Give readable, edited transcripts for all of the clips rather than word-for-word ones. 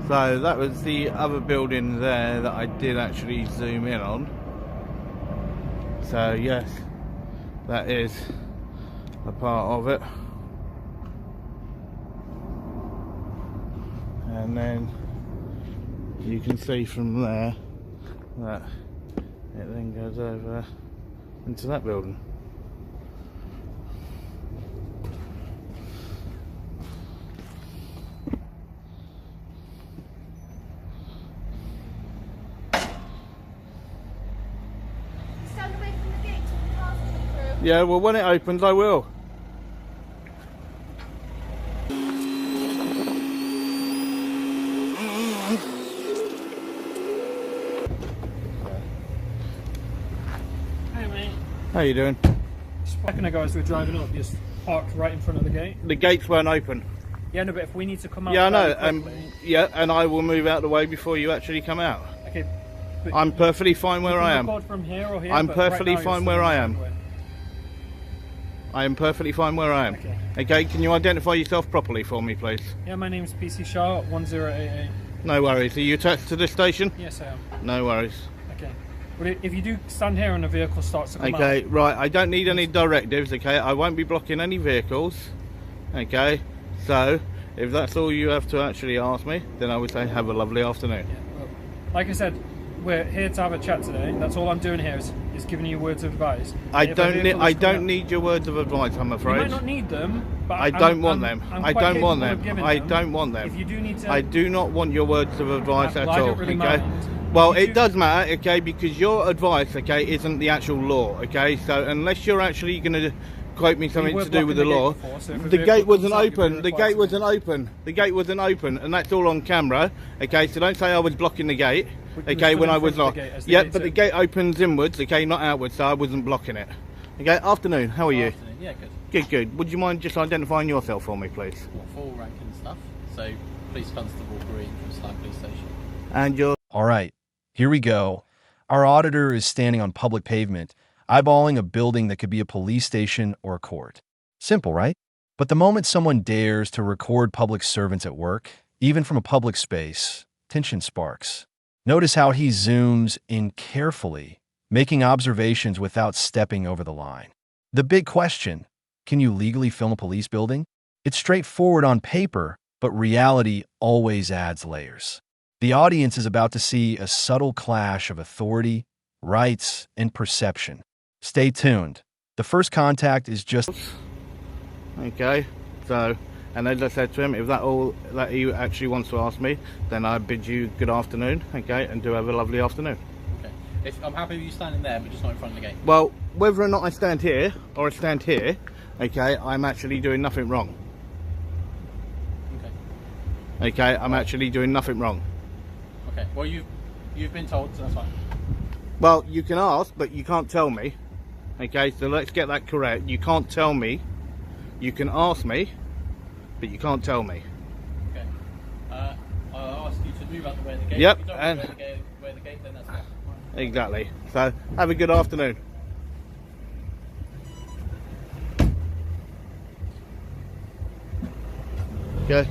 So that was the other building there that I did actually zoom in on. So yes, that is a part of it. And then you can see from there that it then goes over into that building. Stand away from the gate till the cars come through. Yeah, well, when it opens, I will. Hey mate. How you doing? Just a second ago as we were driving up, just parked right in front of the gate. The gates weren't open. Yeah, no, but if we need to come out... Yeah, I know. very quickly- Yeah, and I will move out of the way before you actually come out. Okay. But I'm perfectly fine where you I can am. record from here or here, I'm but right perfectly now you're fine still where in I the am. driveway. I am perfectly fine where I am. Okay. Okay, can you identify yourself properly for me, please? Yeah, my name's PC Shaw, 1088. No worries. Are you attached to the station? Yes, I am. No worries. Okay. But if you do stand here and the vehicle starts to come out... Okay, right. I don't need any directives, okay? I won't be blocking any vehicles, okay? So, if that's all you have to actually ask me, then I would say have a lovely afternoon. Yeah, well, like I said, we're here to have a chat today. That's all I'm doing here is giving you words of advice. I If a don't vehicle I is coming don't out- need your words of advice, I'm You afraid. might not need them, but I don't want them. I'm I quite don't want capable of them. giving I them. don't want them. If you do need to... I do not want your words of advice Well, at I all. don't really Okay. mind. Well, You it do- does matter, okay, because your advice, okay, isn't the actual law, okay. So unless you're actually going to quote me something were to do with the blocking law, the gate before, so if a the vehicle gate wasn't comes out, you'll be open. The required gate to wasn't open. The gate wasn't open, and that's all on camera, okay. So don't say I was blocking the gate, But you okay, stood when in I was front of not. the gate as the Yeah, gate but the said. gate opens inwards, okay, not outwards, so I wasn't blocking it. Okay. Afternoon. How are you? Afternoon. Yeah, good. Good. Good. Would you mind just identifying yourself for me, please? Well, full rank and stuff. So, Police Constable Green from Slime Police Station. And your All right, here we go. Our auditor is standing on public pavement, eyeballing a building that could be a police station or a court. Simple, right? But the moment someone dares to record public servants at work, even from a public space, tension sparks. Notice how he zooms in carefully, making observations without stepping over the line. The big question, can you legally film a police building? It's straightforward on paper, but reality always adds layers. The audience is about to see a subtle clash of authority, rights, and perception. Stay tuned. The first contact is just... Okay, so, and as I said to him, if that all that he actually wants to ask me, then I bid you good afternoon, okay, and do have a lovely afternoon. Okay. If I'm happy with you standing there, but just not in front of the gate. Well, whether or not I stand here or I stand here, okay, I'm actually doing nothing wrong. Okay. Okay, I'm actually doing nothing wrong. Okay. Well, you've been told, so that's fine. Well, you can ask, but you can't tell me. Okay, so let's get that correct. You can't tell me. You can ask me, but you can't tell me. Okay. I'll ask you to move out the way of the gate. Yep, If you don't and- move out the way of the gate, then that's fine. Exactly. So, have a good afternoon. Okay,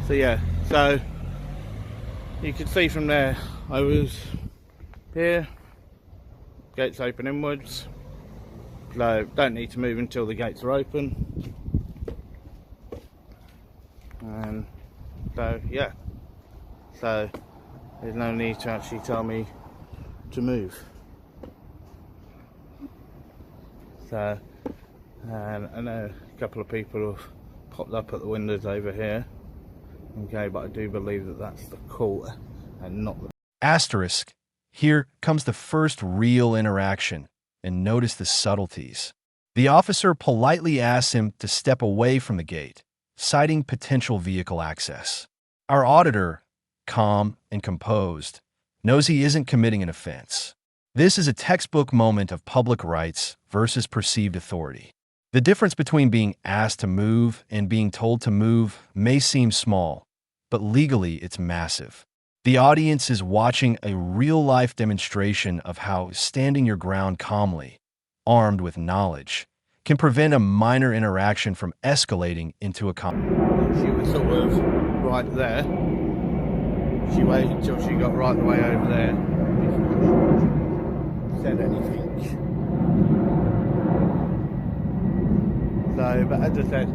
so yeah, so you can see from there, I was here, gates open inwards, so don't need to move until the gates are open. And so yeah, so there's no need to actually tell me to move. So, and I know a couple of people have popped up at the windows over here, okay, but I do believe that that's the court and not the... Asterisk. Here comes the first real interaction, and notice the subtleties. The officer politely asks him to step away from the gate, citing potential vehicle access. Our auditor, calm and composed, knows he isn't committing an offense. This is a textbook moment of public rights versus perceived authority. The difference between being asked to move and being told to move may seem small, but legally it's massive. The audience is watching a real-life demonstration of how standing your ground calmly, armed with knowledge, can prevent a minor interaction from escalating into a She was sort of right there. She waited till she got right the way over there before she said anything. So, but as I said,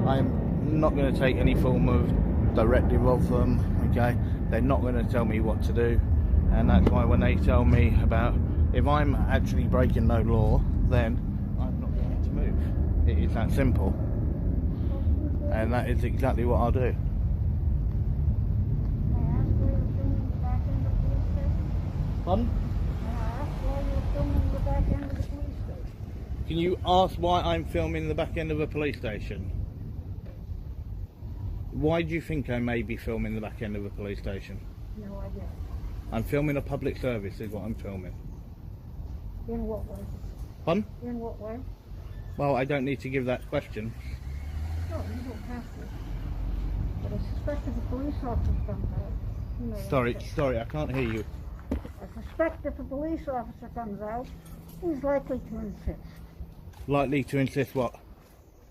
I'm not going to take any form of directive of them, okay? They're not going to tell me what to do, and that's why when they tell me about if I'm actually breaking no law, then I'm not going to move. It is that simple, and that is exactly what I'll do. Pardon? Can you ask why I'm filming the back end of a police station? Why do you think I may be filming the back end of a police station? No idea. I'm filming a public service is what I'm filming. In what way? Pardon? In what way? Well, I don't need to give that question. No, you don't have to. But I suspect if a police officer comes out, you know... Sorry, I can't hear you. I suspect if a police officer comes out, he's likely to insist. Likely to insist what?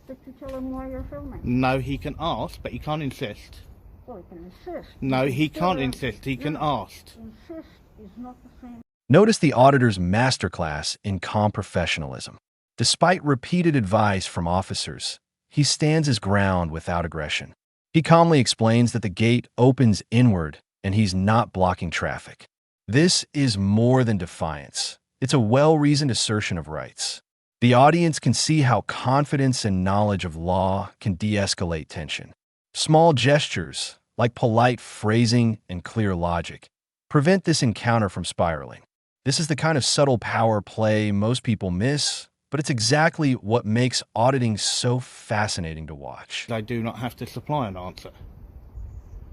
That you tell him why you're filming. No, he can ask, but he can't insist. Well, he can insist. No, he can't insist. He can ask. Insist is not the same. Notice the auditor's masterclass in calm professionalism. Despite repeated advice from officers, he stands his ground without aggression. He calmly explains that the gate opens inward and he's not blocking traffic. This is more than defiance. It's a well-reasoned assertion of rights. The audience can see how confidence and knowledge of law can de-escalate tension. Small gestures, like polite phrasing and clear logic, prevent this encounter from spiraling. This is the kind of subtle power play most people miss, but it's exactly what makes auditing so fascinating to watch. I do not have to supply an answer.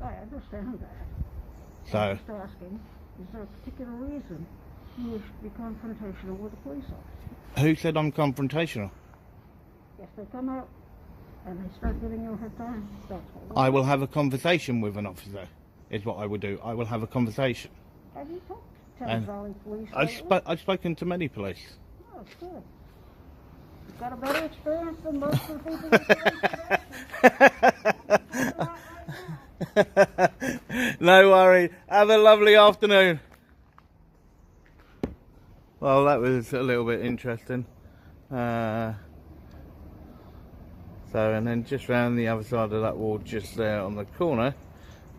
I understand that. So, I'm just asking, is there a particular reason you wish to be confrontational with a police officer? who said I'm confrontational? If they come out and they start giving you a hard time, that's what I will have a conversation with an officer, is what I will do. I will have a conversation. Have you talked to And Thames Valley Police I've, I've spoken to many police. Oh, good. You've got a better experience than most of the people in the police. No worry. Have a lovely afternoon. Well, that was a little bit interesting. So, and then just round the other side of that wall, just there on the corner,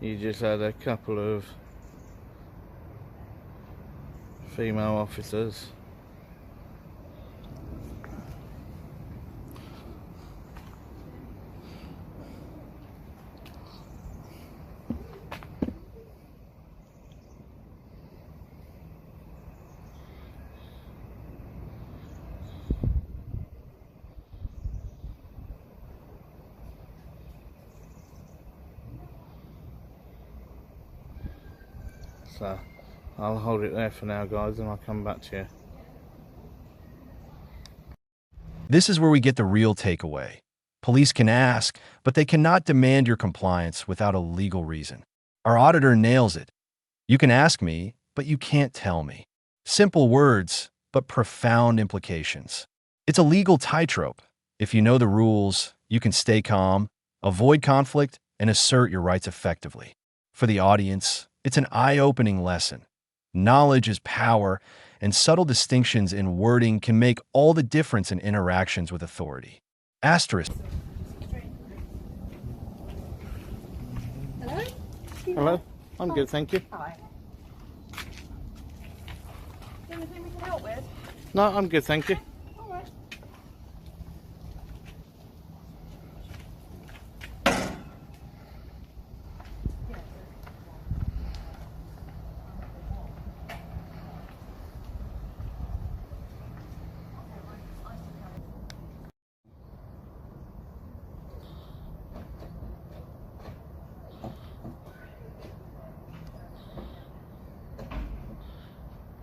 you just had a couple of female officers. So I'll hold it there for now, guys, and I'll come back to you. This is where we get the real takeaway. Police can ask, but they cannot demand your compliance without a legal reason. Our auditor nails it. You can ask me, but you can't tell me. Simple words, but profound implications. It's a legal tightrope. If you know the rules, you can stay calm, avoid conflict, and assert your rights effectively. For the audience, it's an eye-opening lesson. Knowledge is power, and subtle distinctions in wording can make all the difference in interactions with authority. Asterisk. Hello? Hello? I'm good, thank you. Hi. Anything we can help with? No, I'm good, thank you. All right.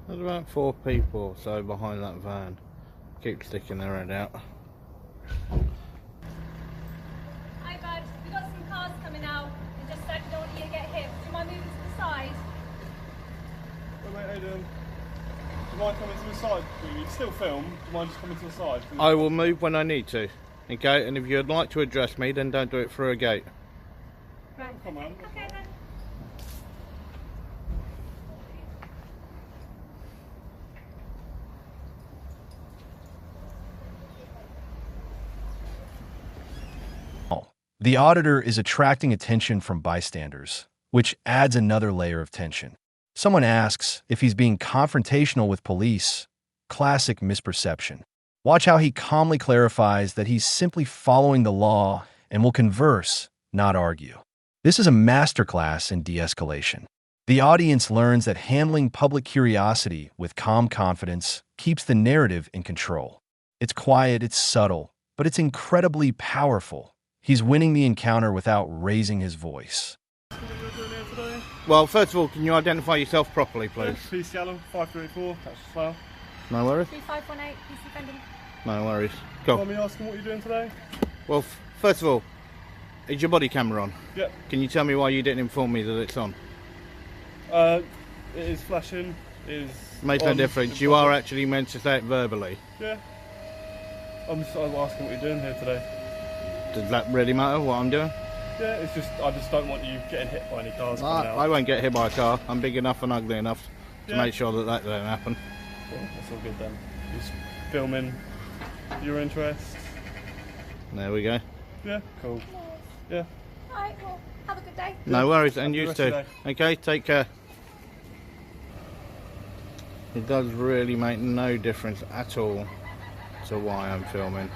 There's about 4 people or so behind that van. Keep sticking their head out. Hi bud, we've got some cars coming out and just said we don't want you to get hit. Do you mind moving to the side? Hey mate, how you doing? Do you mind coming to the side? You can still film. Do you mind just coming to the side? I will move when I need to. Okay, and if you'd like to address me, then don't do it through a gate. Right. Come on. Okay then. The auditor is attracting attention from bystanders, which adds another layer of tension. Someone asks if he's being confrontational with police. Classic misperception. Watch how he calmly clarifies that he's simply following the law and will converse, not argue. This is a masterclass in de-escalation. The audience learns that handling public curiosity with calm confidence keeps the narrative in control. It's quiet, it's subtle, but it's incredibly powerful. He's winning the encounter without raising his voice. Well, first of all, can you identify yourself properly, please? PC Allen, 5384, that's the file. No worries. 3518, PC Brendan. No worries. Want Go. me asking what you're doing today? Well, first of all, is your body camera on? Yep. Can you tell me why you didn't inform me that it's on? It is flashing. It is. Makes no on. difference. You are actually meant to say it verbally. Yeah. I'm just asking what you're doing here today. Does that really matter what I'm doing? Yeah, it's just I just don't want you getting hit by any cars coming out. I won't get hit by a car. I'm big enough and ugly enough to Yeah. make sure that that don't happen. Cool, that's all good then. Just filming your interest. There we go. Yeah, cool. Yeah. Alright, well, have a good day. No worries, Have and a good you rest too. of your day. Okay, take care. It does really make no difference at all to why I'm filming.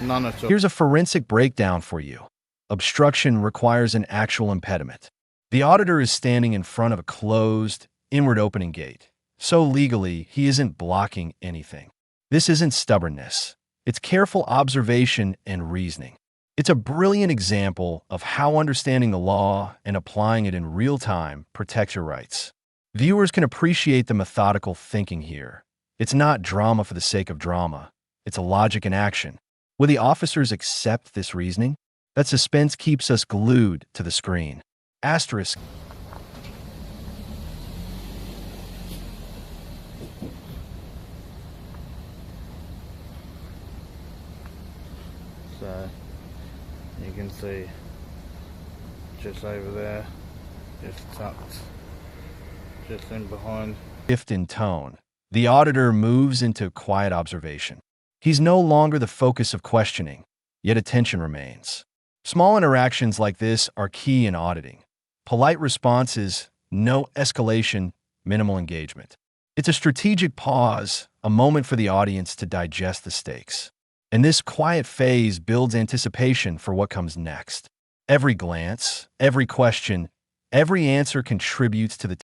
None at all. Here's a forensic breakdown for you. Obstruction requires an actual impediment. The auditor is standing in front of a closed, inward opening gate. So legally, he isn't blocking anything. This isn't stubbornness. It's careful observation and reasoning. It's a brilliant example of how understanding the law and applying it in real time protects your rights. Viewers can appreciate the methodical thinking here. It's not drama for the sake of drama. It's a logic in action. Will the officers accept this reasoning? That suspense keeps us glued to the screen. Asterisk. So, you can see just over there, just tucked, just in behind. Shift in tone. The auditor moves into quiet observation. He's no longer the focus of questioning, yet attention remains. Small interactions like this are key in auditing. Polite responses, no escalation, minimal engagement. It's a strategic pause, a moment for the audience to digest the stakes. And this quiet phase builds anticipation for what comes next. Every glance, every question, every answer contributes to the